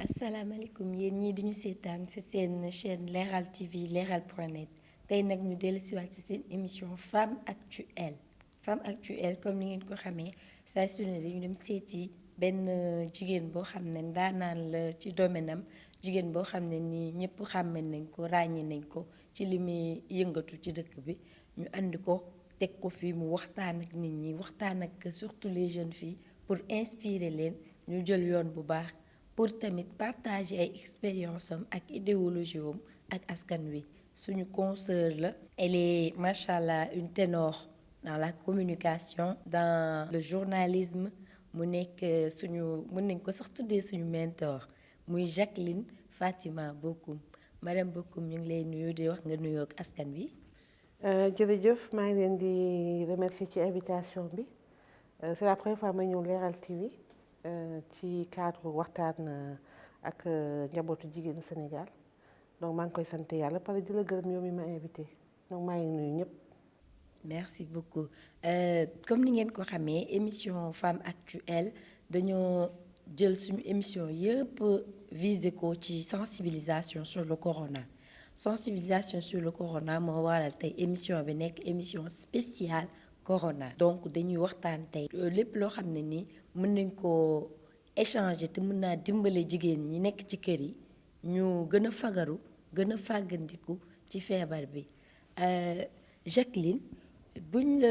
asalaamaaleykum yéen ñii di ñu seetaan ci seen chaîne Leral TV leral.net tey nag ñu dellusiwaat ci seen émission femme actuelle femme actuelle comme ni ngeen ko xamee saa su ne dañu dem seeti benn jigéen boo xam ne ndaanaan la ci domaine am jigéen boo xam ne nii ñëpp xàmme nañ ko ràññee nañ ko ci li muy yëngatu ci dëkk bi ñu andi ko teg ko fii mu waxtaan ak nit ñi waxtaan ak surtout les jeunes filles pour inspirer leen ñu jël yoon bu baax. pour tamit partager ay expérience am ak idéologie am ak askan wi suñu consoeur la elle est machallah une ténor dans la communication dans le journalisme mu nekk suñu mën nañ ko sax tuddee suñu mentor muy Jacqueline Fatima Bocoum madame Bocoum ñu ngi lay nuyu di wax nga nuyoo ak askan wi. jërëjëf maa ngi leen di remercier ci invitation bi c'est la première fois ma ñëw Leral TV. ci cadre waxtaan ak njabootu jigéenu Sénégal donc maa ngi koy sant yàlla pare di la gërëm yow mi ma invité donc maa ngi nuyu ñëpp. merci beaucoup comme ni ngeen ko xamee émission femme actuelle dañoo jël suñu émission yëpp viser ko ci sensibilisation sur le corona sensibilisation sur le corona moo waral tey émission bi nekk émission spéciale corona donc dañuy waxtaan tey lépp loo xam ne nii mën nañ koo échanger te mën naa dimbale jigéen ñi nekk ci kër yi ñu gën a fagaru gën a fàggandiku ci feebar bi Jacqueline buñ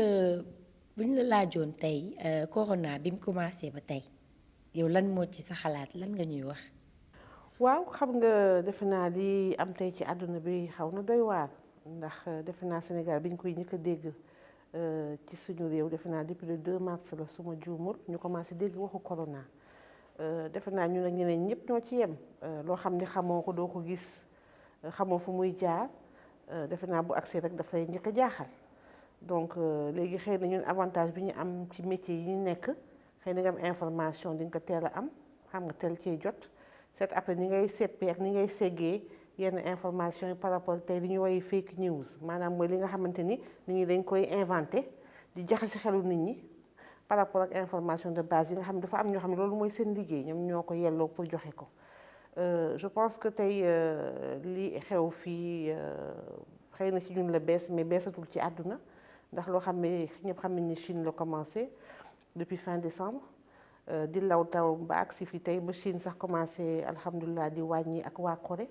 la laajoon tey corona bi mu commencé ba tey yow lan moo ci sa xalaat lan nga ñuy wax. waaw xam nga defe naa li am tey ci àdduna bi xaw na doy waar ndax defe naa Sénégal bi ñu koy njëkk a dégg ci suñu réew defe naa depuis le 2 mars la suma juumul ñu commencé dégg waxu corona defe naa ñu ne ñeneen ñëpp ñoo ci yem loo xam ne xamoo ko doo ko gis xamoo fu muy jaar defe naa bu accès rek daf lay njëkk a jaaxal donc léegi xëy na ñun avantage bi ñu am ci métier yi ñu nekk xëy na nga am information di nga ko teel a am xam nga teel cee jot c'est après ni ngay seppee ak ni ngay seggee yenn information yi par rapport tey li ñu woy fake news maanaam mooy li nga xamante ni nit ñi dañ koy inventé di jaxase xelu nit ñi par rapport ak information de base yi nga xam ne dafa am ñoo xam ne loolu mooy seen liggéey ñoom ñoo ko yelloo pour joxe ko je pense que tey li xew fii xëy na ci ñun la bees mais beesatul ci àdduna ndax loo xam ne ñëpp xam nañ ni Chine la commencé depuis fin décembre di law taw ba agsi fi tey ba Chine sax commencé alhamdulilah di wàññi ak waa Corée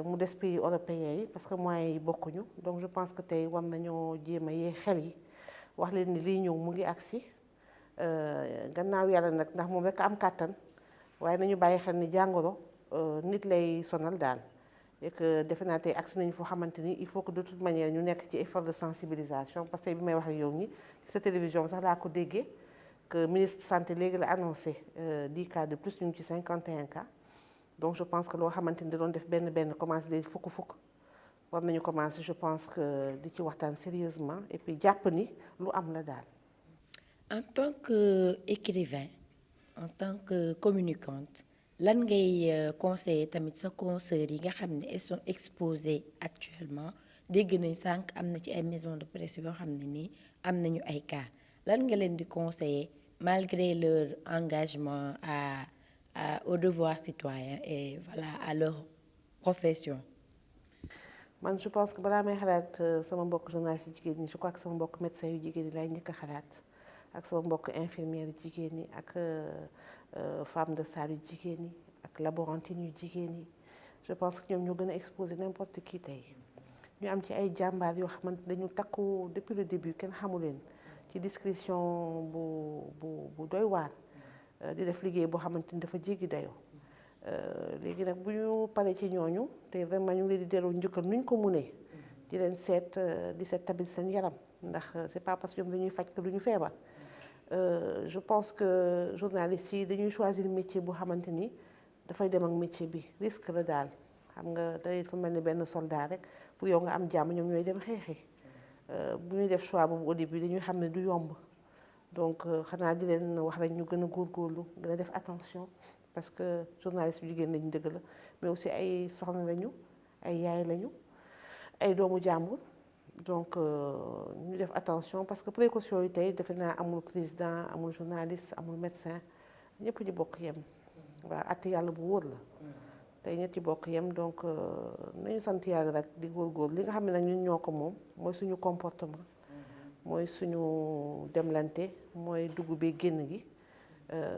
mu des pays européens yi parce que moyens yi bokkuñu donc je pense que tey war nañoo jéem a yee xel yi wax leen ni lii ñëw mu ngi agsi gannaaw yàlla nag ndax moom rek am kàttan waaye nañu bàyyi xel ni jàngoro nit lay sonal daal et que defe naa tey agsi nañu foo xamante ni il faut que de toute manière ñu nekk ci effort de sensibilisation parce que bi may wax ak yow ni ci sa télévision sax laa ko déggee que ministre santé léegi la annoncé 10 cas de plus ñu ngi ci 51 cas donc je pense que loo xamante ni da doon def benn commencé day fukk war nañu commencé je pense que di ci waxtaan sérieusement et puis jàpp ni lu am la daal. En tant que écrivain en tant que communicante lan ngay conseiller tamit sa consoeurs yi nga xam ne elles sont exposées actuellement dégg nañ sànq am na ci ay maisons de presse yoo xam ne nii am nañu ay cas lan nga leen di conseiller malgré leur engagement au devoir citoyen et voilà à leur profession. man je pense que balaa may xalaat sama mbokk journaliste yu jigéen ñi je crois que sama mbokk médecin yu jigéen ñi laay njëkk a xalaat ak sama mbokk infirmière yu jigéen ñi ak femme de salle yu jigéen ñi ak laborantine yu jigéen ñi je pense que ñoom ñoo gën a exposé n'importe qui tey ñu am ci ay jàmbaar yoo xamante dañu takku depuis le début kenn xamu leen ci discrétion bu doy waar di def liggéey boo xamante ni dafa jéggi dayoo léegi nag bu ñu paree ci ñooñu te vraiment ñu ngi leen di delloo njukkal nuñ ko munee di leen seet di seet tamit seen yaram ndax c'est pas parce que ñoom dañuy faj que duñu feebar je pense que journalistes yi dañuy choisir métier boo xamante ni dafay dem ak métier bi risque la daal xam nga day fa mel ni benn soldat rek pour yow nga am jàmm ñoom ñooy dem xeexi bu ñuy def choix boobu au début dañuy xam ne du yomb donc xanaa di leen wax rek ñu gën a góorgóorlu gën a def attention parce que journaliste yu jigéen lañu dëgg la mais aussi ay soxna lañu ay yaay lañu ay doomu jàmbur donc ñu def attention parce que précaution yi tey defe naa amul président amul journaliste amul médecin ñëpp ñu bokk yem ba àtte yàlla bu wóor la tey ñetti bokk yem donc nañu sant yàlla rek di góorgóor li nga xam ne nag ñun ñoo ko moom mooy suñu comportement mooy suñu demlante mooy dugg bi génn gi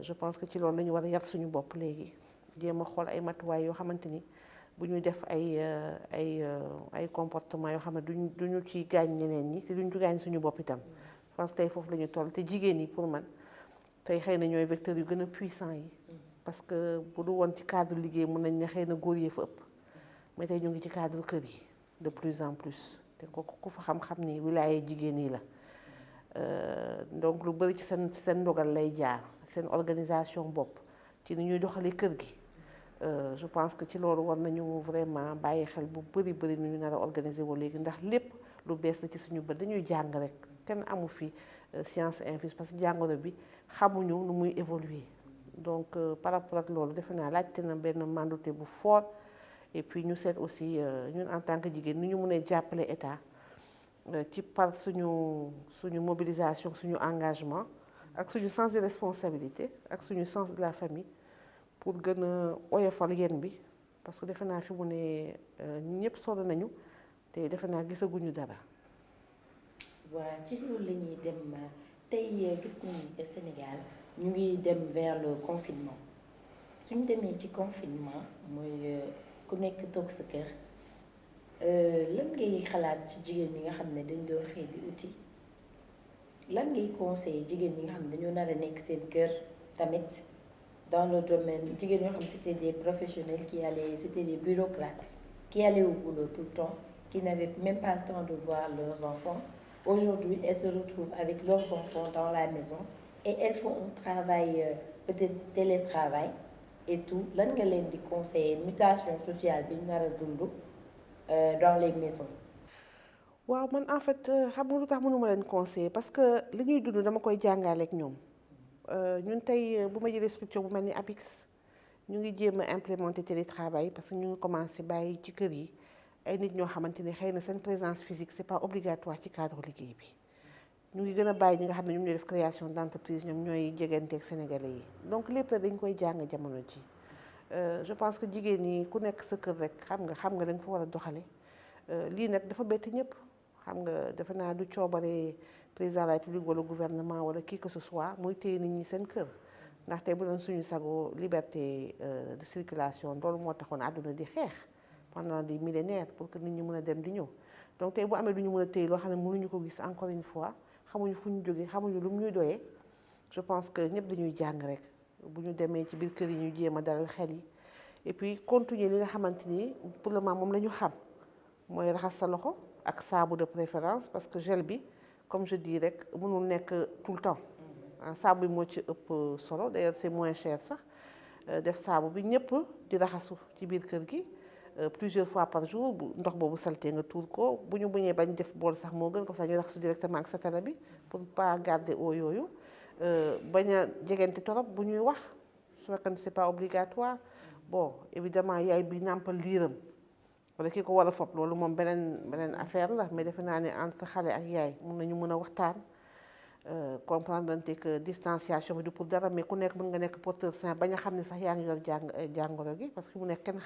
je pense que ci loolu la ñu war a yar suñu bopp léegi jéem a xool ay matuwaay yoo xamante ni bu ñuy def ay comportement yoo xam ne duñu ci gaañ ñeneen ñi te duñu ci gaañ suñu bopp itam je pense que tey foofu la ñu toll te jigéen ñi pour man tey xëy na ñooy vecteurs yu gën a puissant yi parce que bu du woon ci cadre liggéey mën nañ ne xëy na góor yee fa ëpp mais tey ñu ngi ci cadre kër yi de plus en plus te kooku ku fa xam-xam ni wilaaye jigéen yi la donc lu bëri ci seen ndogal lay jaar seen organisation bopp ci ni ñuy doxalee kër gi je pense que ci loolu war nañu vraiment bàyyi xel bu bëri nu ñu nar a organiser wu léegi ndax lépp lu bees la ci suñu bët dañuy jàng rek kenn amu fi science infuse parce que jàngoro bi xamuñu nu muy évoluer donc par rapport ak loolu defe naa laajte na benn mandute bu fort et puis ñu seet aussi ñun en tant que jigéen ni ñu mënee jàppale état ci par suñu mobilisation suñu engagement ak suñu sens de responsabilité ak suñu sens de la famille pour gën a oyofal yéen bi parce que defe naa fi mu ne ñëpp solo nañu te defe naa gisaguñu dara. waaw ci loolu la ñuy dem tey gis nañu Sénégal ñu ngi dem vers le confinement suñu demee ci confinement mooy ku nekk toog sa kër lan ngay xalaat ci jigéen ñi nga xam ne dañ doon xëy di uti lan ngay conseiller jigéen ñi nga xam ne dañoo nar a nekk seen kër tamit dans le domaine jigéen ñoo xam ne c'était des professionnels c'était des bureaucrates qui allaient au boulot tout le temps qui n'avaient même pas le temps de voir leurs enfants. Aujourd'hui, elles se retrouvent avec leurs enfants dans la maison et elles font un travail, peut-être télétravail et tout. Lan nga leen di conseiller mutation sociale bi ñu nar a dund dans les maisons. waaw man en fait xam nga lu tax mënuma leen conseiller parce que li ñuy dund dama koy jàngaleek ñoom ñun tey bu ma jëlee structure bu mel ni APIX ñu ngi jéem a implémenter télétravail parce que ñu ngi commencé bàyyi ci kër yi ay nit ñoo xamante ni xëy na seen présence physique c'est pas obligatoire ci cadre liggéey bi ñu ngi gën a bàyyi ñi nga xam ne ñoom ñooy def création d'entreprise ñoom ñooy jeganteeg sénégalais yi donc lépp rek dañ koy jàng jamono ji je pense que jigéen ñi ku nekk sa kër rek xam nga dañ fa war a doxale lii nag dafa bett ñëpp xam nga defe naa du coobare président de la République wala gouvernement wala qui que ce soit muy téye nit ñi seen kër ndaxte bu doon suñu sago liberté de circulation loolu moo taxoon àdduna di xeex pendant des millénaires pour que nit ñi mën a dem di ñëw donc tey bu amee lu ñu mën a téye loo xam ne mënuñu ko gis encore une fois xamuñu fu ñu jógee xamuñu lu mu ñuy doyee je pense que ñëpp dañuy jàng rek bu ñu demee ci biir kër yi ñu jéem a dalal xel yi et puis continuer li nga xamante ni pour le moment moom la ñu xam mooy raxas sa loxo ak saabu de préférence parce que gel bi comme je dis rek mënul nekk tout le temps saabu bi moo ci ëpp solo d'ailleurs c'est moins cher sax def saabu bi ñëpp di raxasu ci biir kër gi plusieurs fois par jour bu ndox boobu salté nga tuur ko bu ñu buñee bañ def bool sax moo gën comme ça ñu raxasu directement ak satala bi pour pas garder eau yooyu bañ a jegante torop bu ñuy wax su fekkee c'est pas obligatoire bon évidemment yaay bi nàmpal liiram wala ki ko war a fopp loolu moom beneen affaire la mais defe naa ne entre xale ak yaay mun nañu mën a waxtaan comprendre que distanciation bi du pour dara mais ku nekk mën nga nekk porteur sain bañ a xam ne sax yaa ngi yor jàngoro gi parce que mu nekk kenn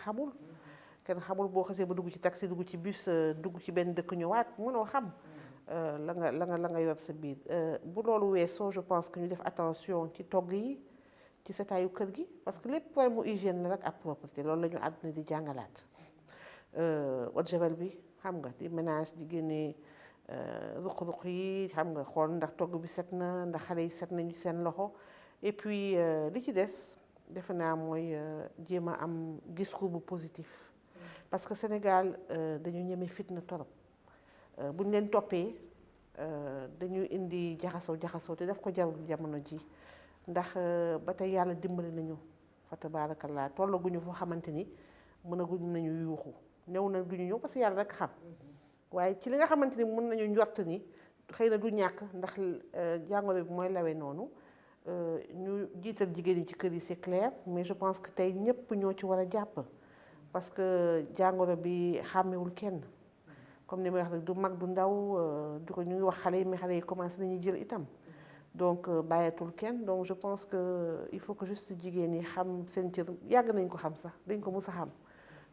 xamul boo xasee ba dugg ci taxi dugg ci bus dugg ci benn dëkk ñëwaat mënoo xam la nga yor sa biir bu loolu weesoo je pense que ñu def attention ci togg yi ci setaayu kër gi parce que lépp problème mu hygiène la rek ak propreté loolu la ñu àdduna di jàngalaat eau de javel bi xam nga di ménage di génne ruq-ruq yi xam nga xool ndax togg bi set na ndax xale yi set nañu seen loxo et puis li ci des defe naa mooy jéem a am discours bu positif parce que Sénégal dañu ñeme fitna torop buñ leen toppee dañu indi jaxasoo te daf ko jarul jamono ji ndax ba tey yàlla dimbali nañu fa tabaarakallaa tollaguñu foo xamante ni mënaguñu nañu yuuxu new na duñu ñëw parce que yàlla rek xam waaye ci li nga xamante ni mën nañu njort ni xëy na du ñàkk ndax jàngoro bi mooy lawe noonu ñu jiital jigéen ñi ci kër yi c'est clair mais je pense que tey ñëpp ñoo ci war a jàpp parce que jàngoro bi xàmmewul kenn comme ni may wax rek du mag du ndaw du ko ñu ngi wax xale yi mais xale yi commencé nañu jël itam donc bàyyatul kenn donc je pense que il faut que juste jigéen ñi xam seen cër yàgg nañ ko xam sax dañ ko mës a xam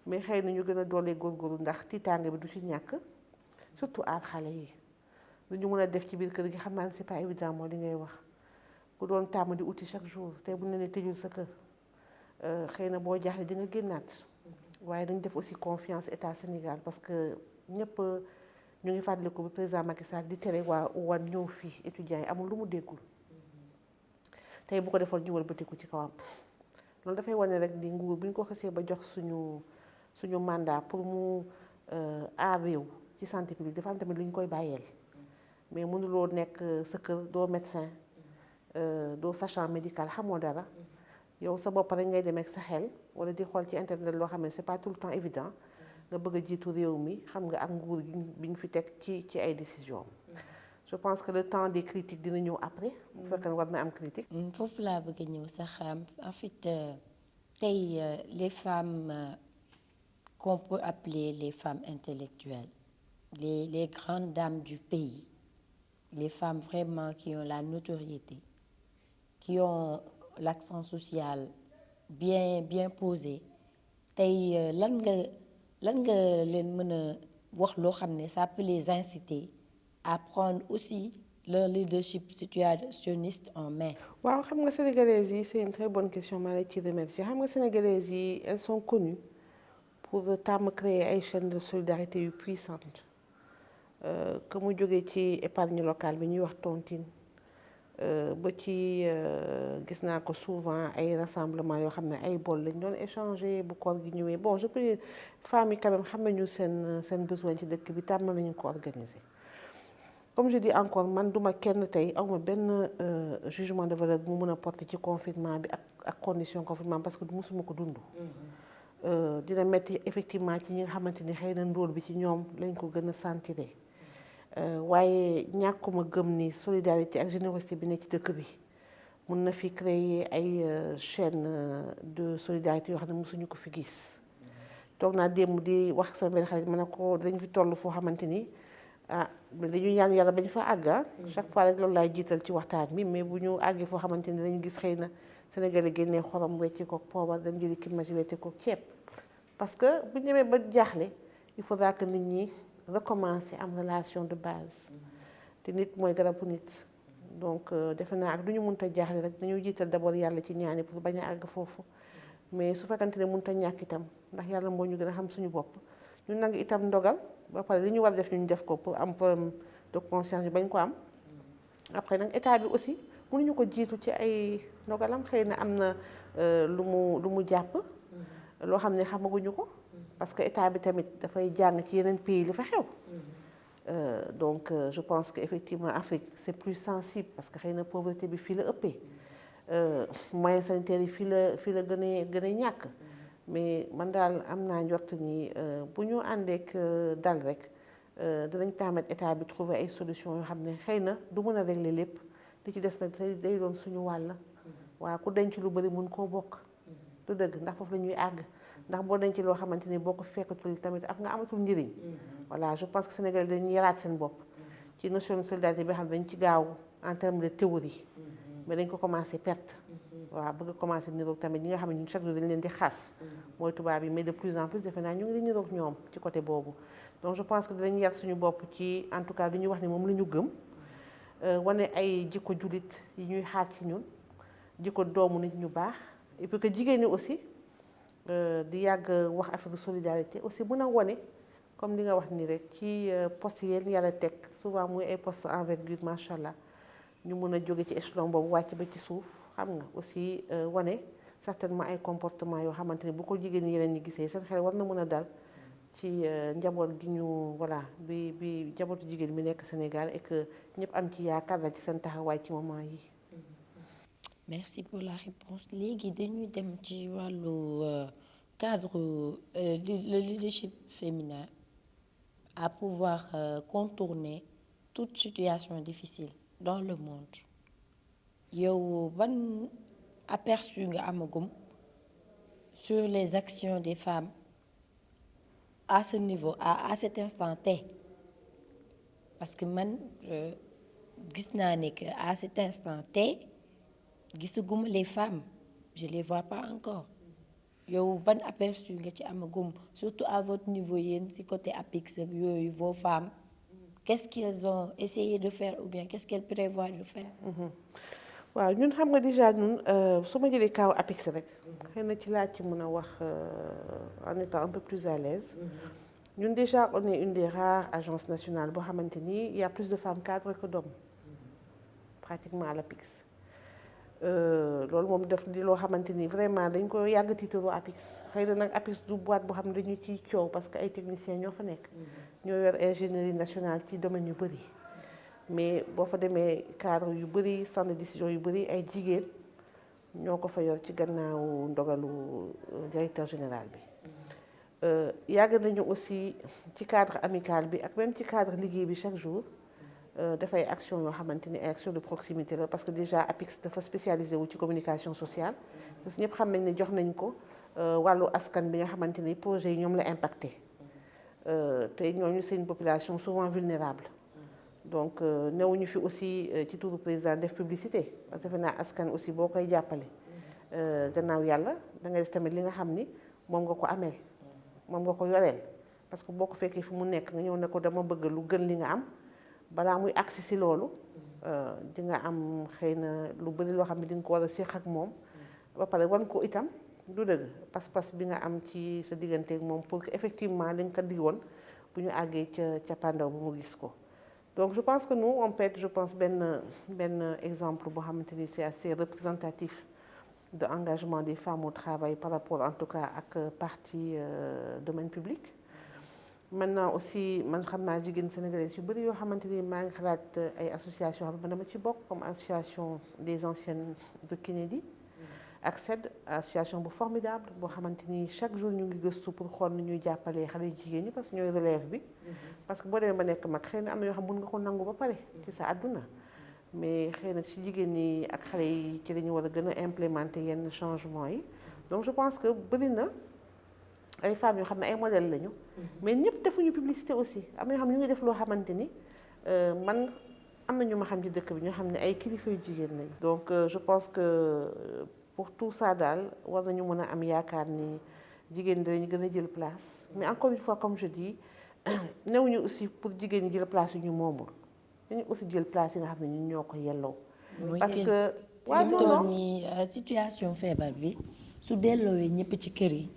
mais xëy na ñu gën a doolee góorgóorlu ndax tiitaange bi du ci ñàkk surtout aar xale yi lu ñu mën a def ci biir kër gi xam naa ne c'est pas évident moo li ngay wax ku doon tàmm di uti chaque jour te bu ne ne tëjul sa kër xëy na boo jaaxle di nga génnaat waaye dañ def aussi confiance état Sénégal parce que ñëpp ñu ngi fàttaliku bi président Macky Sall di tere waa wan ñëw fii étudiants yi amul lu mu déggul tey bu ko defoon ñu wëlbatiku ci kawam loolu dafay wane rek di nguur bu ñu ko xasee ba jox suñu mandat pour mu aar réew ci santé publique dafa am tamit lu ñu koy bàyyeel mais mënuloo nekk sa kër doo médecin doo sachant médical xamoo dara yow sa bopp rek ngay demee ak sa xel wala di xool ci internet loo xam ne c'est pas tout le temps évident nga bëgg a jiitu réew mi xam nga ak nguur bi ñu fi teg ci ay décisions. Je pense que le temps des critiques dina ñëw après. bu fekkee ne war na am critique. foofu laa bëgg a ñëw sax en fait tey les femmes qu'on peut appeler les femmes intellectuelles les grandes dames du pays les femmes vraiment qui ont la notoriété qui ont l'accent social bien posé tey lan nga leen mën a wax loo xam ne ça peut les inciter à prendre aussi leur leadership situationniste en main. waaw xam nga sénégalaises yi c'est une très bonne question maa lay ci remercier xam nga sénégalaises yi elles sont connues pour tàmm créer ay chaînes de solidarité yu puissantes que mu jógee ci épargne locale bi ñuy wax tontine ba ci gis naa ko souvent ay rassemblement yoo xam ne ay bol lañ doon échanger bu koor gi ñëwee bon je peux dire femmes yi quand même xam nañu seen besoin ci dëkk bi tàmm nañu ko organiser. Comme je dis encore man duma kenn tey awma benn jugement de valeur bu mu mën a porter ci confinement bi ak condition confinement parce que musuma ko dund. Dina metti effectivement ci ñi nga xamante ni xëy na ndóol bi ci ñoom lañ ko gën a sentir waaye ñàkkuma gëm ni solidarité ak générosité bi ne ci dëkk bi mun na fi créer ay chaîne de solidarité yoo xam ne mosuñu ko fi gis. toog naa démb di wax sama benn xarit ma ne ko dañ fi toll foo xamante ni dañu ñaan yàlla bañ fa àgg chaque fois rek loolu laay jiital ci waxtaan bi mais bu ñu àggee foo xamante ni dañu gis xëy na Sénégal génnee xorom wecci ko poobar dem jëli kimasi wecci ko ceeb parce que bu ñu demee ba jaaxle il faudra que nit ñi recommencer am relation de base te nit mooy garabu nit donc defe naa ak du ñu mënta jaaxle rek dañu jiital d'abord yàlla ci ñaani pour bañ a àgg foofu mais su fekkante ne mënta ñàkk itam ndax yàlla moo ñu gën a xam suñu bopp ñu nangu itam ndogal ba pare li ñu war def ñu def ko pour am problème de conscience bi bañ ko am après nag état bi aussi mënuñu ko jiitu ci ay ndogalam xëy na am na lu mu jàpp loo xam ne xamaguñu ko parce que état bi tamit dafay jàng ci yeneen pays li fa xew donc je pense que effectivement Afrique c'est plus sensible parce que xëy na pauvreté bi fii la ëppee moyens sanitaires yi fii la gën a ñàkk mais man daal am naa njort ni bu ñu àndeek dal rek dinañ permettre état bi trouver ay solutions yoo xam ne xëy na du mën a régler lépp li ci des nag day doon suñu wàll waaw ku denc lu bari mun koo bokk du dëgg ndax foofu la ñuy àgg ndax boo denc loo xamante ni boo ko fekkatul tamit ak nga amatul njëriñ voilà je pense que Sénégal dañuy yaraat seen bopp ci notion de solidarité bi xam ne dañ ci gaaw en termes de théorie mais dañ ko commencé perte waaw bëgg a commencé niroog tamit ñi nga xam ne ñun chaque jour dañ leen di xas mooy tubaab yi mais de plus en plus defe naa ñu ngi di niroog ñoom ci côté boobu donc je pense que dinañ yar suñu bopp ci en tout cas li ñu wax ni moom la ñu gëm wane ay jikko jullit yi ñuy xaar ci ñun jikko doomu nit ñu baax et puis que jigéen ñi aussi di yàgg wax affaire de solidarité aussi mën a wane comme li nga wax ni rek ci poste yéen yàlla teg souvent muy ay poste envergure macha allah ñu mën a jóge ci échelon boobu wàcc ba ci suuf xam nga aussi wane certainement ay comportement yoo xamante ni bu ko jigéen ñi yeneen ñi gisee seen xel war na mën a dal ci njaboot gi ñu voilà bi njabootu jigéen mi nekk Sénégal et que ñëpp am ci yaakaar la ci seen taxawaay ci moment yi. Merci pour la réponse léegi dañuy dem ci wàllu cadre le leadership féminin à pouvoir contourner toute situation difficile dans le monde yow ban aperçu nga amagum sur les actions des femmes à ce niveau à cet instant T parce que man gis naa ne que à cet instant tey gisaguma les femmes je les vois pas encore yow ban aperçu nga ci amagum surtout à votre niveau yéen ci côté APIX ak yooyu vos femmes qu'est-ce qu'elles ont essayé de faire ou bien qu'est-ce qu'elles prévoient de faire. waaw ñun xam nga déjà ñun su ma jëlee kaw APIX rek xëy na ci laa ci mën a wax en étant un peu plus à l'aise ñun déjà on est une des rares agences nationales boo xamante ni il y a plus de femmes cadres que d'hommes pratiquement à l'APIX loolu moom def di loo xamante ni vraiment dañ ko yàgg tiitaroo APIX xëy na nag APIX du boîte boo xam ne dañu ciy coow parce que ay techniciens ñoo fa nekk ñoo yor ingénierie nationale ci domaine yu bëri mais boo fa demee cadre yu bëri centre de décision yu bëri ay jigéen ñoo ko fa yor ci gannaaw ndogalu directeur général bi yàgg nañu aussi ci cadre amical bi ak même ci cadre liggéey bi chaque jour dafay action yoo xamante ni ay action de proximité la parce que déjà APIX dafa spécialisé wu ci communication sociale parce que ñëpp xam nañ ne jox nañ ko wàllu askan bi nga xamante ni projet yi ñoom la impacté te ñooñu c'est une population souvent vulnérable donc newuñu fi aussi ci turu président def publicité parce que defe naa askan aussi boo koy jàppale gannaaw yàlla da ngay def tamit li nga xam ni moom nga ko ameel moom nga ko yoreel parce que boo ko fekkee fi mu nekk nga ñëw ne ko dama bëgg lu gën li nga am balaa muy agsi si loolu di nga am xëy na lu bëri loo xam ne di nga ko war a séq ak moom ba pare wan ko itam du dëgg pas-pas bi nga am ci sa digganteeg moom pour que effectivement li nga ko digoon bu ñu àggee ca pandaw bu mu gis ko donc je pense que nous on peut être je pense benn exemple boo xamante ni c'est assez représentatif de engagement des femmes au travail par rapport en tout cas ak partie domaine public maintenant aussi man xam naa jigéen sénégalaises yu bëri yoo xamante ni maa ngi xalaat ay association xam ne dama ci bokk comme association des anciennes de Kennedy ak SED association bu formidable boo xamante ni chaque jour ñu ngi gëstu pour xool ni ñuy jàppalee xale jigéen ñi parce que ñooy relève bi parce que boo demee ba nekk mag xëy na am na yoo xam mën nga ko nangu ba pare ci sa àdduna mais xëy na ci jigéen ñi ak xale yi ci lañu war a gën a implémenter yenn changement yi donc je pense que bëri na ay femmes yoo xam ne ay modèles lañu mais ñëpp defuñu publicité aussi am na yoo xam ne ñu ngi def loo xamante ni man am na ñu ma xam ci dëkk bi ñoo xam ne ay kilifa yu jigéen lañu donc je pense que pour tout ça daal war nañu mën a am yaakaar ni jigéen dañu gën a jël place mais encore une fois comme je dis newuñu aussi pour jigéen ñi jël place yu ñu moomul dañu aussi jël place yi nga xam ne ñun ñoo ko yelloo parce que waaw non nii situation feebar bi su delloowee ñëpp ci kër yi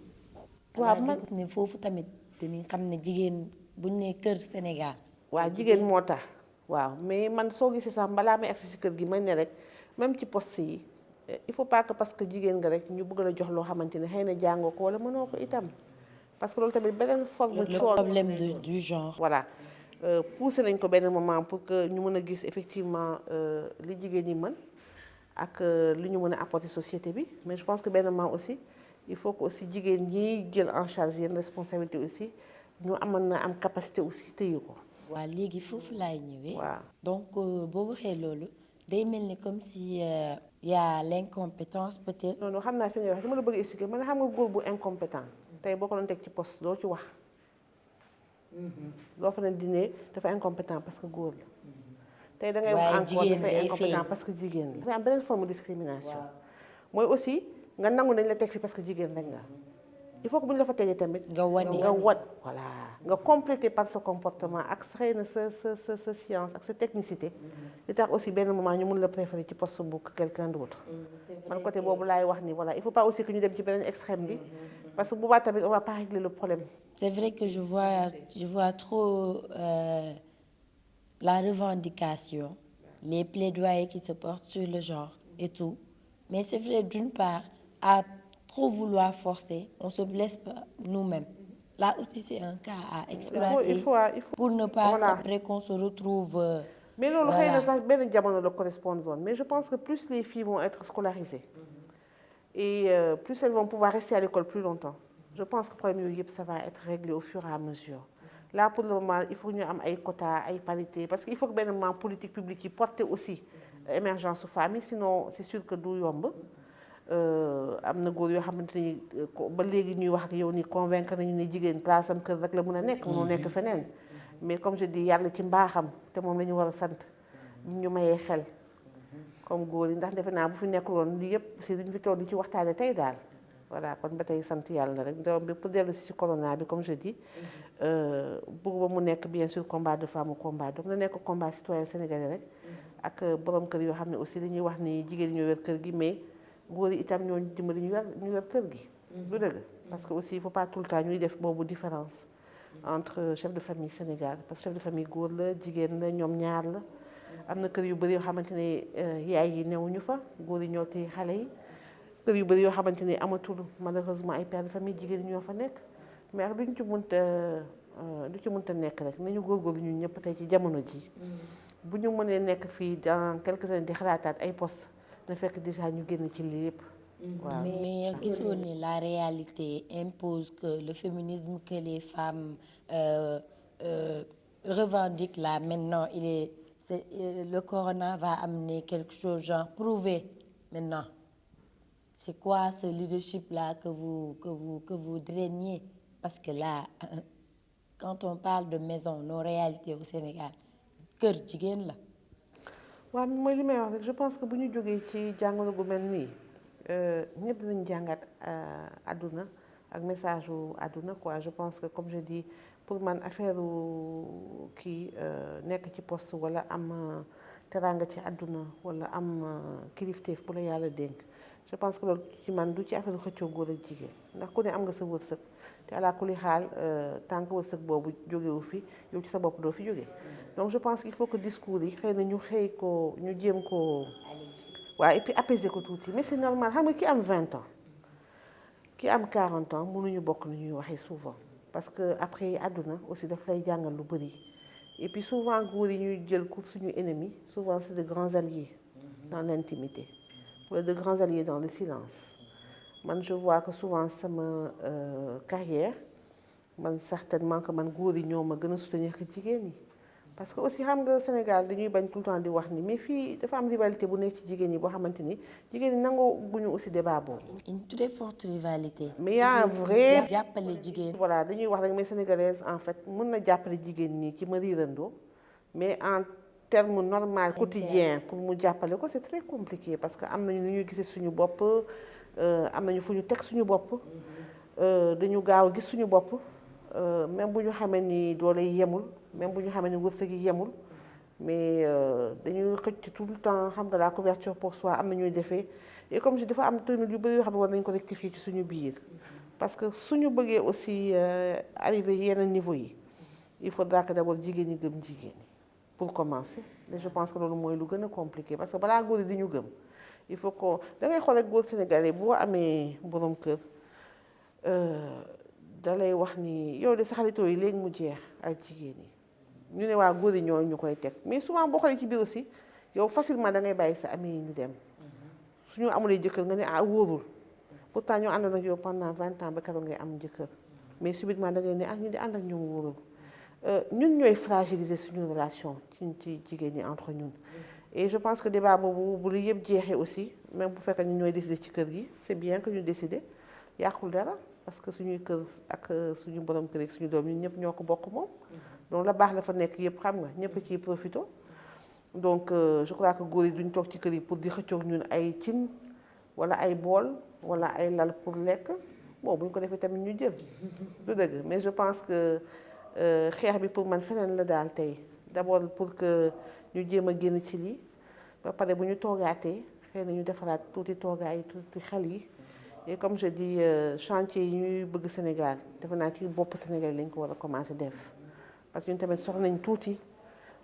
waaw man ne foofu tamit dañuy xam ne jigéen buñ ne kër Sénégal waaw jigéen moo tax waaw mais man soo gisee sax balaa may agsi si kër gi man ne rek même ci poste yi il faut pas que parce que jigéen nga rek ñu bëgg la jox loo xamante ne xëy na jàngoo ko wala mënoo ko itam parce que loolu tamit beneen forme le problème du genre voilà poussé nañ ko benn moment pour que ñu mën a gis effectivement li jigéen ñi mën ak li ñu mën a apporter société bi mais je pense que benn moment aussi il faut que aussi jigéen ñi jël en charge yenn responsabilité aussi ñu amoon na am capacité aussi téye ko waaw léegi foofu laay ñëwee waaw donc boo waxee loolu day mel ni comme si y a l'incompétence peut-être non non xam naa fi ngay wax dama la bëgg expliquer man xam nga góor bu incompétent tey boo ko doon teg ci poste doo ci wax doo fa ne dîner dafa incompétent parce que góor la tey da ngay wax encore dafay incompétent parce que jigéen la dafay am beneen forme de discrimination mooy aussi nga nangu nañ la teg fi parce que jigéen rek nga il faut que bu ñu la fa tegee tamit nga wan voilà nga compléter par ce comportement ak xëy na sa science ak sa technicité li tax aussi benn moment ñu mun la préférer ci poste bu quelqu'un d'autre man côté boobu laay wax ni voilà il faut pas aussi que ñu dem ci beneen extrême bi parce que bu baax tamit on va pas régler le problème c'est vrai que je vois trop la revendication les plaidoyers qui se portent sur le genre et tout mais c'est vrai d'une part à trop vouloir forcer on se blesse pas nous-mêmes là aussi c'est un cas à exploiter il faut pour ne pas après qu'on se retrouve mais loolu xëy na sax benn jamono la correspondre mais je pense que plus les filles vont être scolarisées et plus elles vont pouvoir rester à l'école plus longtemps je pense que problème yooyu yëpp ça va être réglé au fur et à mesure là pour le moment il faut ñu am ay quotas ay parité parce que il faut que benn moment politique publique yi porter aussi émergence su famille sinon c'est sûr que du yomb am na góor yoo xamante ni ba léegi ñuy wax ak yow ni convaincre nañu ne jigéen place am kër rek la mën a nekk mënoo nekk feneen mais comme je dis yàlla ci mbaaxam te moom la ñu war a sant ñu mayee xel comme góor yi ndax defe naa bu fi nekkul woon lii yëpp si duñ fi toog di ci waxtaane tey daal voilà kon ba tey sant yàlla rek doom bi pour dellu si corona bi comme je dis bëgg ba mu nekk bien sûr combat de femme ou combat donc na nekk combat citoyen sénégalais rek ak borom kër yoo xam ne aussi dañuy wax ni jigéen ñoo yor kër gi mais góor yi itam ñoo dimbali ñu yor kër gi du dëgg parce que aussi il faut pas tout le temps ñuy def boobu différence entre chef de famille Sénégal parce que chef de famille góor la jigéen la ñoom ñaar la am na kër yu bëri yoo xamante ne yaay yi newuñu fa góor yi ñoo téye xale yi kër yu bëri yoo xamante ne amatul malheureusement ay père de famille jigéen ñoo fa nekk mais ak duñ ci mënta nekk rek nañu góorgóorlu ñun ñëpp tey ci jamono ji bu ñu mënee nekk fii dans quelques années di xalaataat ay postes na fekk déjà ñu génn ci lii yëpp waaw. Mais gisoon ni la réalité impose que le féminisme que les femmes revendiquent là maintenant le corona va amener quelque chose genre prouvé maintenant. C'est quoi ce leadership là que vous draignez parce que là quand on parle de maison nos réalités au Sénégal kër jigéen la. waaw mooy li may wax rek je pense que bu ñu jógee ci jàngoro gu mel nii ñëpp dinañ jàngat àdduna ak message wu àdduna quoi je pense que comme je dis pour man affaire kii nekk ci poste wala am teraanga ci àdduna wala am kilifteef bu la yàlla dénk je pense que loolu ci man du ci affaire xëccoo góor ak jigéen ndax ku ne am nga sa wërsëg te ala kuli xaal tant que wërsëg boobu jógewu fi yow ci sa bopp doo fi jóge donc je pense qu'il faut que discours yi xëy na ñu jéem ko waaw et puis apaiser ko tuuti mais c'est normal xam nga ki am 20 ans ki am 40 ans mënuñu bokk lu ñuy waxee souvent parce que après àdduna aussi daf lay jàngal lu bëri et puis souvent góor yi ñuy jël pour suñu ennemi souvent c'est de grands alliés dans l'intimité wala de grands alliés dans le silence man je vois que souvent sama carrière man certainement que man góor yi ñoo ma gën a soutenir que jigéen ñi parce que aussi xam nga Sénégal dañuy bañ tout le temps di wax ni mais fii dafa am rivalité bu nekk ci jigéen ñi boo xamante ni jigéen ñi nangoo guñu aussi débat boobu. une très forte rivalité. mais y a un vrai jàppale jigéen. voilà dañuy wax rek mais sénégalaise en fait mën na jàppale jigéen ñi ci ma riirandoo mais en terme normal quotidien pour mu jàppale ko c'est très compliqué parce que am nañu nu ñuy gisee suñu bopp am nañu fu ñu teg suñu bopp dañu gaaw a gis suñu bopp même bu ñu xamee ni doole yi yemul même bu ñu xamee ni wërsëg yi yemul mais dañuy xëcc tout le temps xam nga la couverture pour soi am na ñuy defee et comme je dafa am tamit yu bëri yoo xam ne war nañu ko rectifier ci suñu biir parce que suñu bëggee aussi arriver yenn niveau yi il faudra que d'abord jigéen ñi gëm jigéen ñi pour commencer et je pense que loolu mooy lu gën a compliqué parce que balaa góor yi di ñu gëm il faut que da ngay xool rek góor sénégalais boo amee borom kër da lay wax ni yow de sa xaritoo yi léegi mu jeex ak jigéen ñi ñu ne waa góor yi ñoo ñu koy teg mais souvent boo xoolee ci biir aussi yow facilement da ngay bàyyi sa ami yi ñu dem suñu amulee jëkkër nga ne ah wóorul pourtant ñoo ànd ak yow pendant 20 ans ba keroog ngay am jëkkër mais subitement da ngay ne ah ñu di ànd ak ñoom wóorul ñun ñooy fragiliser suñu relation ci jigéen ñi entre ñun et je pense que débat boobu bu lu yëpp jeexee aussi même bu fekkee ñu ñooy décider ci kër gi c'est bien que ñu décider yàqul dara parce que suñuy kër ak suñu borom kër ak suñu doom ñun ñëpp ñoo ko bokk moom donc la baax la fa nekk yëpp xam nga ñëpp ciy profité donc je crois que góor yi duñ toog ci kër yi pour di xëccoog ñun ay cin wala ay bool wala ay lal pour lekk bon bu ñu ko defee tamit ñu jël du dëgg mais je pense que xeex bi pour man feneen la daal tey d'abord pour que ñu jéem a génn ci lii ba pare bu ñu toogaatee xëy na ñu defaraat tuuti toogaay tuuti xel yi et comme je dis chantier yi ñuy bëgg Sénégal defe naa ci bopp Sénégal lañ ko war a commencer def parce que ñun tamit soxla nañ tuuti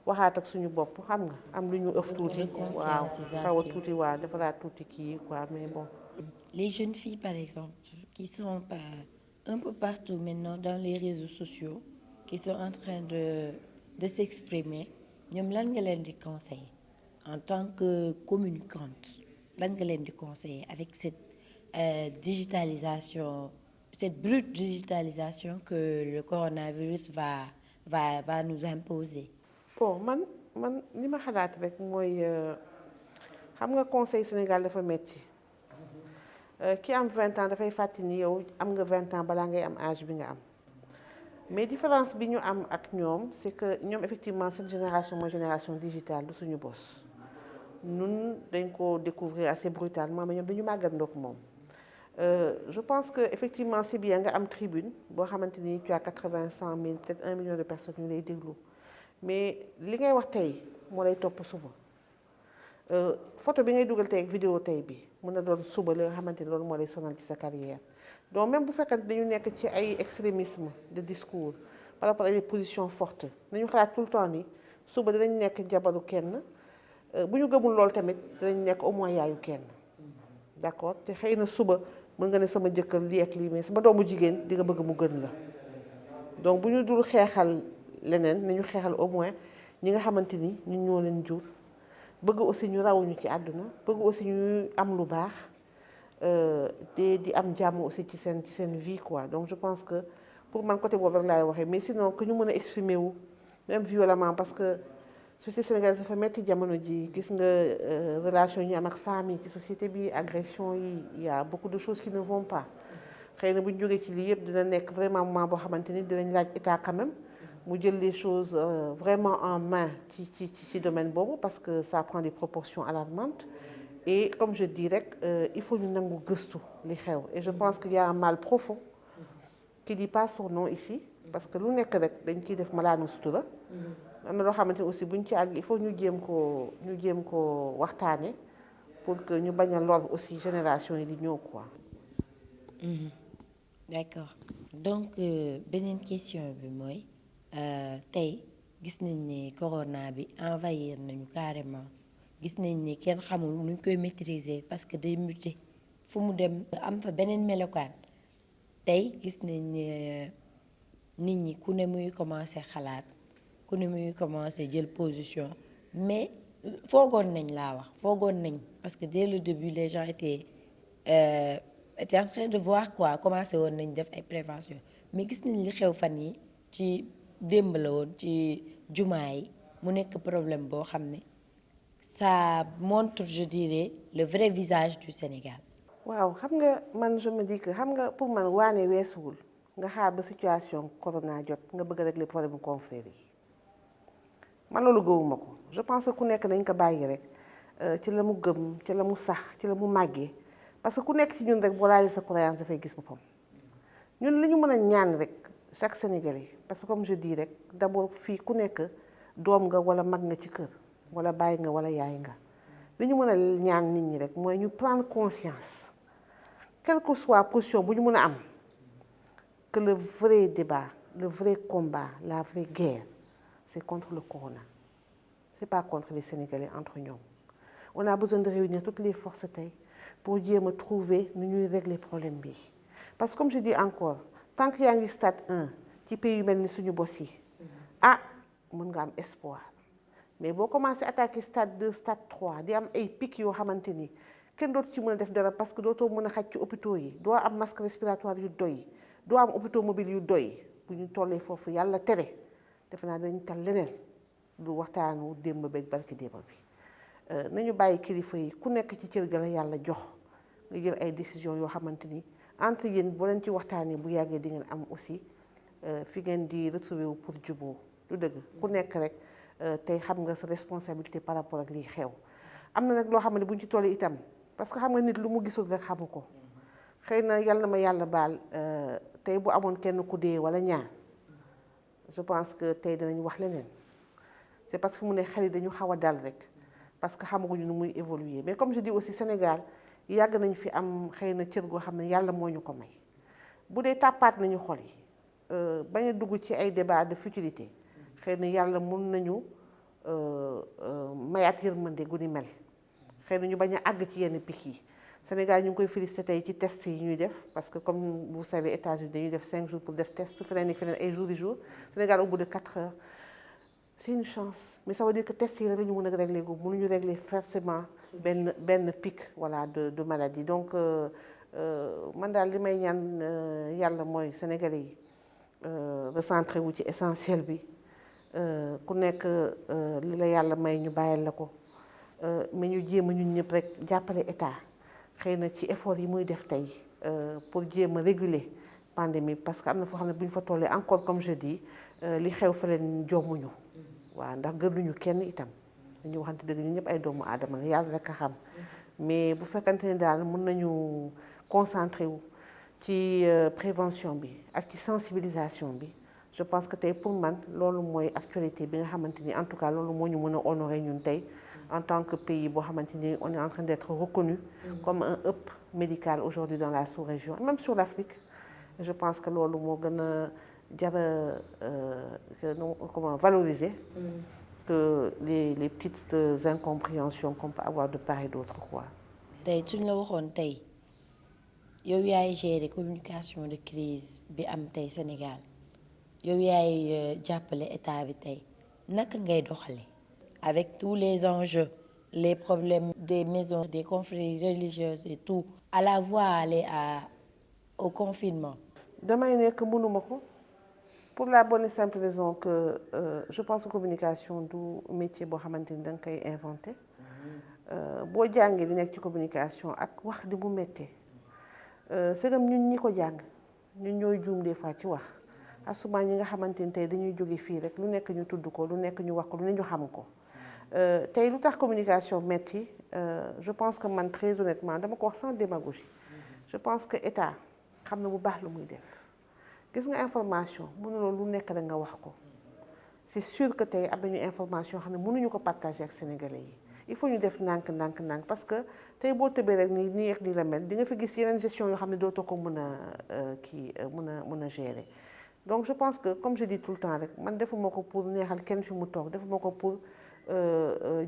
waxaat ak suñu bopp xam nga am lu ñu ëff tuuti waaw xaw a tuuti waaw defaraat tuuti kii quoi mais bon. Les jeunes filles par exemple qui sont un peu partout maintenant dans les réseaux sociaux qui sont en train de s'exprimer ñoom lan nga leen di conseiller en tant que communicante lan nga leen di conseiller avec cette digitalisation cette brute digitalisation que le coronavirus va nous imposer. bon man li ma xalaat rek mooy xam nga conseil Sénégal dafa metti ki am 20 ans dafay fàttali ni yow am nga 20 ans balaa ngay am âge bi nga am mais différence bi ñu am ak ñoom c'est que ñoom effectivement cette génération mooy génération digitale du suñu bos ñun dañ ko découvrir assez brutalement mais ñoom dañu màggandoog moom. Je pense que effectivement c'est bien nga am tribune boo xamante ni tu as 80 100 000 peut-être 1 million de personnes ñu lay déglu mais li ngay wax tey moo lay topp suba photo bi ngay dugal tey ak vidéo tey bi mën na doon suba la nga xamante ni loolu moo lay sonal ci sa carrière. Donc même bu fekkante dañu nekk ci ay extrémisme de discours par rapport à des positions fortes nañu xalaat tout le temps ni suba dinañ nekk jabaru kenn bu ñu gëmul loolu tamit dinañ nekk au moins yaayu kenn d'accord te xëy na suba mën nga ne sama jëkkër lii ak lii mais sama doomu jigéen di nga bëgg mu gën la donc bu ñu dul xeexal leneen nañu xeexal au moins ñi nga xamante ni ñun ñoo leen jur bëgg aussi ñu rawuñu ci àdduna bëgg aussi ñu am lu baax di am jàmm aussi ci seen vie quoi. Donc je pense que pour man côté boobu rek laay waxee mais sinon que ñu mën a exprimer wu même violemment parce que société sénégalaise dafa metti jamono ji gis nga relation yi ñu am ak famille ci société bi agression yi il y a beaucoup de choses qui ne vont pas xëy na bu ñu jógee ci lii yëpp dina nekk vraiment moment boo xamante ni dinañ laaj état quand même mu jël les choses vraiment en main ci domaine boobu parce que ça prend des proportions alarmantes. Et comme je dis rek il faut ñu nangu gëstu li xew et je pense qu'il y a un mal profond qui dit pas son nom ici parce que lu nekk rek dañ ciy def malaanu sutura am na loo xamante ni aussi buñ ci àgg il faut ñu jéem ko waxtaane pour que ñu bañ a lor aussi génération yi di ñëw quoi. D'accord donc beneen question bi mooy tey gis nañ ne corona bi envahir nañu carrément. Gis nañ ni kenn xamul nuñ koy maîtriser parce que day muté fu mu dem am fa beneen melokaan tey gis nañ nit ñi ku ne muy commencé xalaat ku ne muy commencé jël position mais foogoon nañ laa wax foogoon nañ parce que dès le début les gens étaient en train de voir quoi commencé woon nañ def ay prévention mais gis nañ li xew fan yi ci démb la woon ci jumaa yi mu nekk problème boo xam ne ça montre je dirais le vrai visage du Sénégal. waaw xam nga man je me dis que xam nga pour man waane weesuwul nga xaar ba situation corona jot nga bëgg a régler problème confrère yi man loolu gëwuma ko je pense que ku nekk nañ ko bàyyi rek ci la mu gëm ci la mu sax ci la mu màggee parce que ku nekk ci ñun rek boo laalee sa croyance dafay gis boppam ñun li ñu mën a ñaan rek chaque Sénégalais parce que comme je dis rek d'abord fii ku nekk doom nga wala mag nga ci kër. wala bàyyi nga wala yaay nga li ñu mën a ñaan nit ñi rek mooy ñu prendre conscience quelle que soit position bu ñu mën a am que le vrai débat le vrai combat la vraie guerre c'est contre le corona c'est pas contre les Sénégalais entre ñoom on a besoin de réunir toutes les forces tey pour jéem a trouver nu ñuy régler problème bi parce que comme je dis encore tant que yaa ngi stade 1 ci pays yu mel ni suñu bos yi mën nga am espoir mais boo commencé attaquer stade 2 stade 3 di am ay pics yoo xamante ni kenn dootu ci mën a def dara parce que dootoo mën a xaj ci hôpitaux yi doo am masque respiratoire yu doy doo am hôpitaux mobile yu doy bu ñu tollee foofu yàlla tere defe naa dañ tal leneen du waxtaanu démb beeg barki démb bi nañu bàyyi kilifa yi ku nekk ci cër ga la yàlla jox nga jël ay décisions yoo xamante ni entre yéen boo leen ci waxtaanee bu yàggee di ngeen am aussi fi ngeen di retrouver wu pour juboo du dëgg ku nekk rek tey xam nga sa responsabilité par rapport ak lii xew am na nag loo xam ne bu ñu ci tollee itam parce que xam nga nit lu mu gisul rek xamu ko xëy na yàlla na ma yàlla baal tey bu amoon kenn ku dee wala ñaar je pense que tey dinañ wax leneen c'est parce que mu ne xel yi dañu xaw a dal rek parce que xamaguñu nu muy évoluer mais comme je dis aussi Sénégal yàgg nañ fi am xëy na cër goo xam ne yàlla moo ñu ko may bu dee tàppaat nañu xol yi bañ a dugg ci ay débat de futilité xëy na yàlla mun nañu mayaat yërmande gu ni mel xëy na ñu bañ a àgg ci yenn pic yi Sénégal ñu ngi koy félicité tey ci test yi ñuy def parce que comme vous savez États-Unis dañuy def 5 jours pour def test feneen ak feneen ay jours di jour Sénégal au bout de 4 heures c'est une chance mais ça veut dire que test yi rek la ñu mën a régler gu mënuñu régler forcément benn pic voilà de maladie donc man daal li may ñaan yàlla mooy Sénégalais yi recentré wu ci essentiel bi ku nekk li la yàlla may ñu bàyyil la ko mais ñu jéem a ñun ñëpp rek jàppale état xëy na ci effort yi muy def tey pour jéem a réguler pandémie parce que am na foo xam ne bu ñu fa tollee encore comme je dis li xew fa leen jommuñu waaw ndax gënuñu kenn itam dañuy waxante dëgg ñu ñëpp ay doomu aadama la yàlla rek a xam mais bu fekkante ne daal mën nañu concentré wu ci prévention bi ak ci sensibilisation bi je pense que tey pour man loolu mooy actualité bi nga xamante ni en tout cas loolu moo ñu mën a honorer ñun tey en tant que pays boo xamante ni on est en train d'être reconnu comme un hub médical aujourd'hui dans la sous-région même sur l'Afrique. Je pense que loolu moo gën a jar comment valoriser que les petites incompréhensions qu'on peut avoir de part et d'autre quoi. tey suñ la waxoon tey yow yaay gérer communication de crise bi am tey Sénégal yow yaay jàppale état bi tey naka ngay doxale avec tous les enjeux les problèmes des maisons des conflits religieuses et tout à la voie aller au confinement. damay nekk mënuma ko pour la bonne et simple raison que je pense que communication du métier boo xamante ni da nga koy inventé boo jàngee di nekk ci communication ak wax di mu méttee segam ñun ñi ko jàng ñun ñooy juum des fois ci wax ak souvent ñi nga xamante ni tey dañuy jóge fii rek lu nekk ñu tudd ko lu nekk ñu wax ko lu ne ñu xam ko tey lu tax communication métti je pense que man très honnêtement dama ko wax sans démagogie je pense que état xam na bu baax lu muy def gis nga information mënuloo lu nekk rek nga wax ko c'est sûr que tey am nañu information xam ne mënuñu ko partager ak sénégalais yi il faut ñu def ndànk parce que tey boo tëbee rek nii ak nii la mel di nga fi gis yeneen gestion yoo xam ne dootoo ko mën a gérer donc je pense que comme je dis tout le temps rek man defuma ko pour neexal kenn fi mu toog defuma ko pour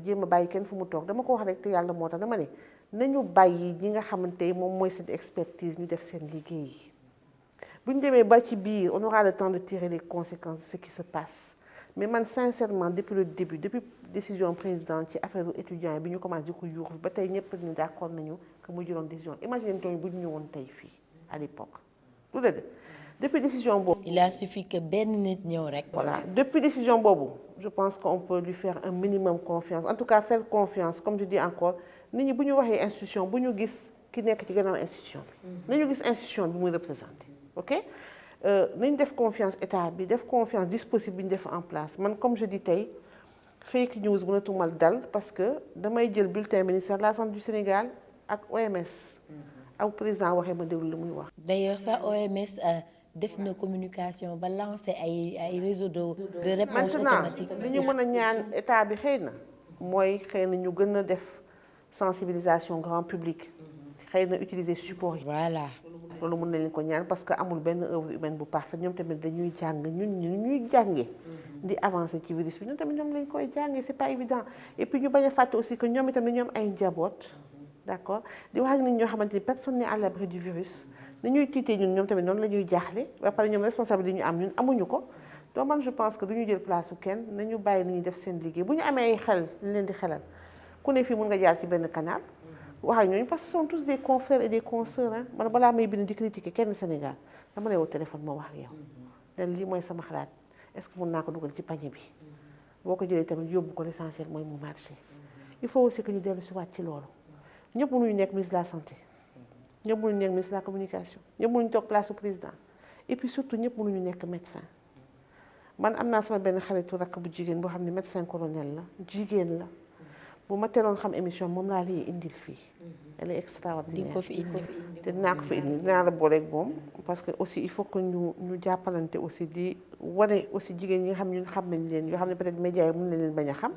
jéem a bàyyi kenn fu mu toog dama ko wax rek te yàlla moo tax dama ne nañu bàyyi ñi nga xamante moom mooy seen expertise ñu def seen liggéey bu ñu demee ba ci biir on aura le temps de tirer les conséquences de ce qui se passe mais man sincèrement depuis le début depuis décision président ci affaire étudiants yi bi ñu commencé di ko yuux ba tey ñëpp ni d'accord nañu que mu jëloon décision imagine tooñ bu ñu ñëwoon tey fii à l'époque lu dëgg depuis décision boobu. il a suffi que benn nit ñëw rek. voilà depuis décision boobu je pense qu'on peut lui faire un minimum confiance en tout cas faire confiance comme je dis encore nit ñi bu ñu waxee institution bu ñu gis ki nekk ci gannaaw institution bi. nañu gis institution bi muy représenté ok nañu def confiance état bi def confiance dispositif bi ñu def en place man comme je dis tey fake news mënatumal dal parce que damay jël bulletin ministère de la santé du Sénégal ak OMS. ak président waxee ma déglu li muy wax. d'ailleurs ça OMS def na communication ba lancer ay réseau de réponse automatique. maintenant li ñu mën a ñaan état bi xëy na mooy xëy na ñu gën a def sensibilisation grand public xëy na utiliser support yi. voilà loolu mën nañ leen ko ñaan parce que amul benn œuvre humaine bu parfaite ñoom tamit dañuy jàng ñun ñuy jàngee di avancer ci virus bi ñun tamit ñoom lañ koy jàngee c'est pas évident et puis ñu bañ a fàtte aussi que ñoom itamit ñoom ay njaboot d'accord di wax ak nit ñoo xamante ni personne n'est à l'abri du virus ni ñuy tiitee ñoom tamit noonu la ñuy jaaxle ba pare ñoom responsabilité ñu am ñun amuñu ko donc man je pense que du ñu jël place su kenn nañu bàyyi ni ñuy def seen liggéey bu ñu amee ay xel ñu leen di xelal ku ne fii mën nga jaar ci benn canal wax ak ñooñu parce que ce sont tous des confrères et des consoeurs ah man balaa may bind di critiquer kenn Sénégal dama lay woo téléphone ma wax ak yow len lii mooy sama xalaat est-ce que mën naa ko dugal ci panier bi boo ko jëlee tamit yóbbu ko l'essentiel mooy mu marché il faut aussi que ñu dellu si waat ci loolu ñëpp mënuñu nekk ministre de la santé ñëpp mënuñu nekk ministre de la communication ñëpp mënuñu toog place su président et puis surtout ñëpp mënuñu nekk médecin man am naa sama benn xaritu rakk bu jigéen boo xam ne médecin colonel la jigéen la bu ma teeloon xam émission moom laa lay indil fii elle est extraordinaire. di ko fi indi te dinaa ko fi indi dinaa la booleeg moom parce que aussi il faut que ñu jàppalante aussi di wane aussi jigéen ñi nga xam ñun xam nañ leen yoo xam ne peut-être médias yi mën na leen bañ a xam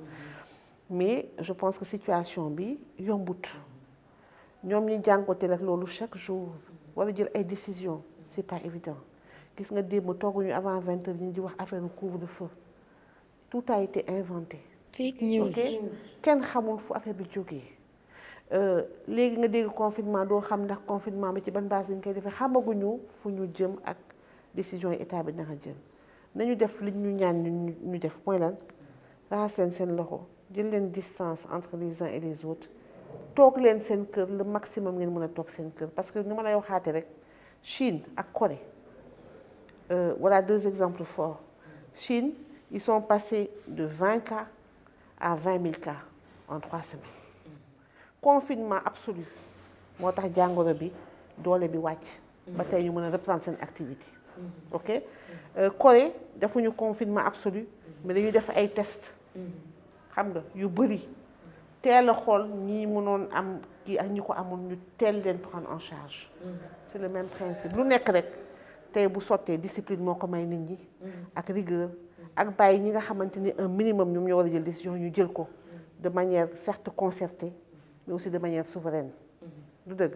mais je pense que situation bi yombut ñoom ñi jànkonteel ak loolu chaque jour wala jël ay décisions c'est pas évident gis nga démb tooguñu avant 20 heures ñu di wax affaire couvre-feu tout a été inventé. fake news kenn xamul fu affaire bi jógee léegi nga dégg confinement doo xam ndax confinement bi ci ban base lañ koy defee xamaguñu fu ñu jëm ak décision yi état bi naka jël nañu def li ñu ñaan ñu def mooy lan raxas leen seen loxo jël leen distance entre les uns et les autres toog leen seen kër le maximum ngeen mën a toog seen kër parce que ni ma lay waxaate rek Chine ak Corée voilà deux exemples forts Chine ils sont passés de 20 cas à 20 000 cas en 3 semaines confinement absolu moo tax jàngoro bi doole bi wàcc ba tey ñu mën a reprendre seen activité. ok Corée defuñu confinement absolu mais dañuy def ay test xam nga yu bëri teel a xool ñi mënoon am kii ak ñi ko amul ñu teel leen prendre en charge. c'est le même principe lu nekk rek tey bu sottee discipline moo ko may nit ñi ak rigueur ak bàyyi ñi nga xamante ni un minimum ñoom ñoo war a jël décision ñu jël ko de manière certes concertée mais aussi de manière souveraine. du dëgg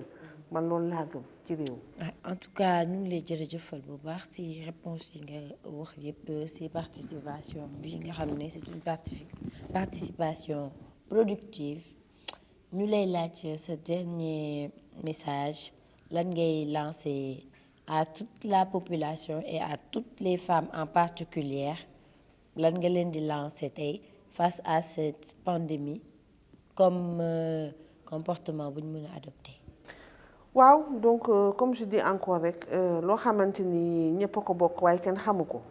man loolu laa gëm ci réew. en tout cas ñu ngi lay jërëjëfal bu baax ci réponse yi nga wax yëpp ci participation bi nga xam ne c'est une participation productive. ñu lay laaj sa dernier message lan ngay lancer à toute la population et à toutes les femmes en particulier lan nga leen di lancer tey face à cette pandémie comme comportement bu ñu mën a adopter. waaw donc comme je dis encore rek loo xamante ni ñëpp a ko bokk waaye kenn xamu ko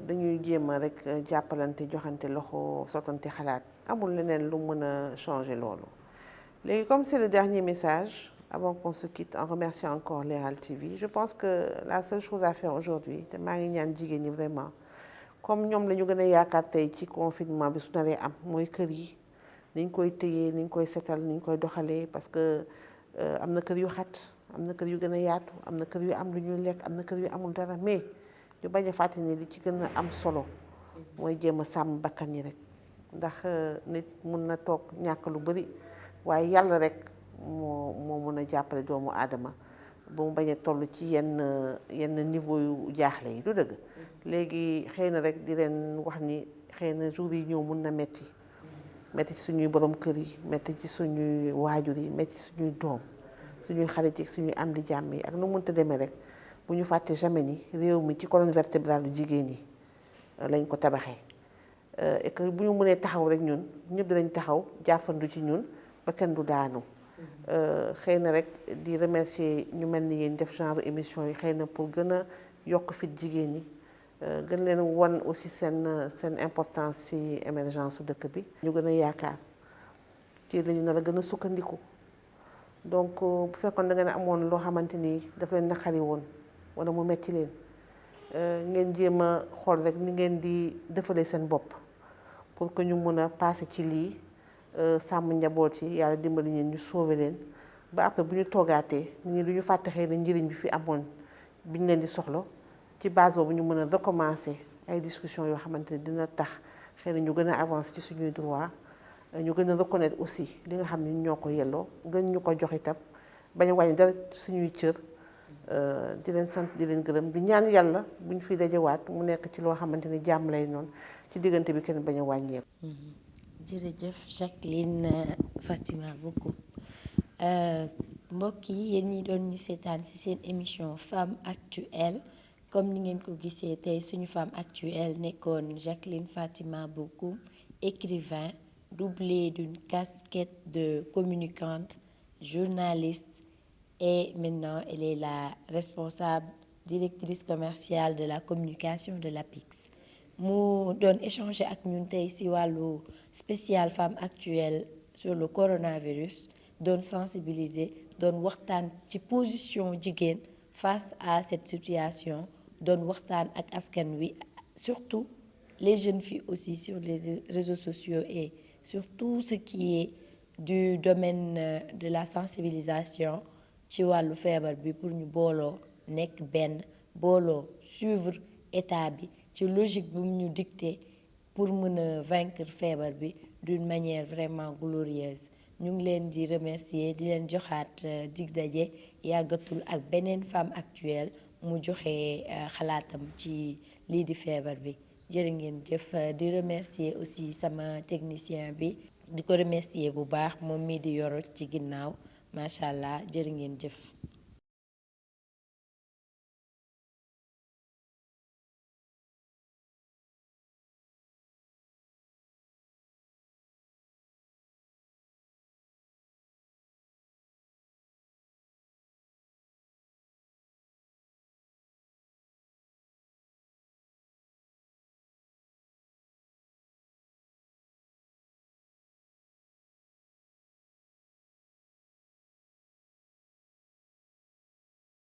dañuy jéem a rek jàppalante joxante loxo sottante xalaat amul leneen lu mën a changer loolu. léegi comme c'est le dernier message avant qu'on se quitte en remerciant encore Leral TV je pense que la seule chose à faire aujourd'hui te maa ngi ñaan jigéen ñi vraiment comme ñoom la ñu gën a yaakaar tey ci confinement bi su naree am mooy kër yi ni ñu koy tëyee ni ñu koy setal ni ñu koy doxalee parce que am na kër yu xat am na kër yu gën a yaatu am na kër yu am lu ñuy lekk am na kër yu amul dara mais ñu bañ a fàtte ni li ci gën a am solo mooy jéem a sàmm bakkan yi rek ndax nit mun na toog ñàkk lu bari waaye yàlla rek moo mën a jàppale doomu aadama ba mu bañ a toll ci yenn niveau yu jaaxle yi du dëgg. léegi xëy na rek di leen wax ni xëy na jour yi ñëw mun na metti ci suñuy borom kër yi metti ci suñuy waajur yi metti ci suñuy doom suñuy xarit yi suñuy am di jàmm yi ak nu mënta demee rek bu ñu fàtte jamais ni réew mi ci colonne vertébrale jigéen yi lañ ko tabaxee et que bu ñu mënee taxaw rek ñun ñëpp dinañ taxaw jàppandu ci ñun ba kenn du daanu. xëy na rek di remercier ñu mel ni yéen def genre émission yi xëy na pour gën a yokk fit jigéen ñi gën leen wan aussi seen importance ci émergence su dëkk bi. ñu gën a yaakaar ci lañu nar a gën a sukkandiku donc bu fekkoon da ngeen amoon loo xamante ni daf leen naqari woon wala mu metti leen ngeen jéem a xool rek ni ngeen di defalee seen bopp pour que ñu mën a passer ci lii. sàmm njaboot yi yàlla dimbali ñeen ñu sauver leen ba après bu ñu toogaatee nit ñi du ñu fàtte xëy na njëriñ bi fi amoon bi ñu leen di soxla ci base boobu ñu mën a recommencer ay discussions yoo xamante ne dina tax xëy na ñu gën a avancer ci suñuy droit ñu gën a reconnaître aussi li nga xam ne ñoo ko yelloo gën ñu ko jox itam bañ a wàññi dara suñuy cër di leen sant di leen gërëm di ñaan yàlla bu ñu fiy dajewaat mu nekk ci loo xamante ni jàmm lay noonu ci diggante bi kenn bañ a wàññeeku. jërëjëf Jacqueline Fatima Bokoum mbokk yi yéen ñi doon ñu seetaan ci seen émission Femme Actuelle comme ni ngeen ko gisee tey suñu femme actuelle nekkoon Jacqueline Fatima Bokoum écrivain doublée d'une casquette de communicante journaliste et maintenant elle est la responsable directrice commerciale de la communication de l'APIX. mu doon échanger ak ñun tey ci wàllu spécial femme actuelle sur le coronavirus doon sensibiliser doon waxtaan ci position jigéen face à cette situation doon waxtaan ak askan wi surtout les jeunes filles aussi sur les réseaux sociaux et sur tout ce qui est du domaine de la sensibilisation ci wàllu feebar bi pour ñu booloo nekk benn booloo suivre état bi ci logique bi mu ñu dicté pour mën a vaincre feebar bi d'une manière vraiment glorieuse ñu ngi leen di remercier di leen joxaat dig daje yàggatul ak beneen femme actuelle mu joxe xalaatam ci lii di feebar bi jërë ngeen jëf di remercier aussi sama technicien bi di ko remercier bu baax moom mii di yoro ci ginnaaw macha allah jërë ngeen jëf.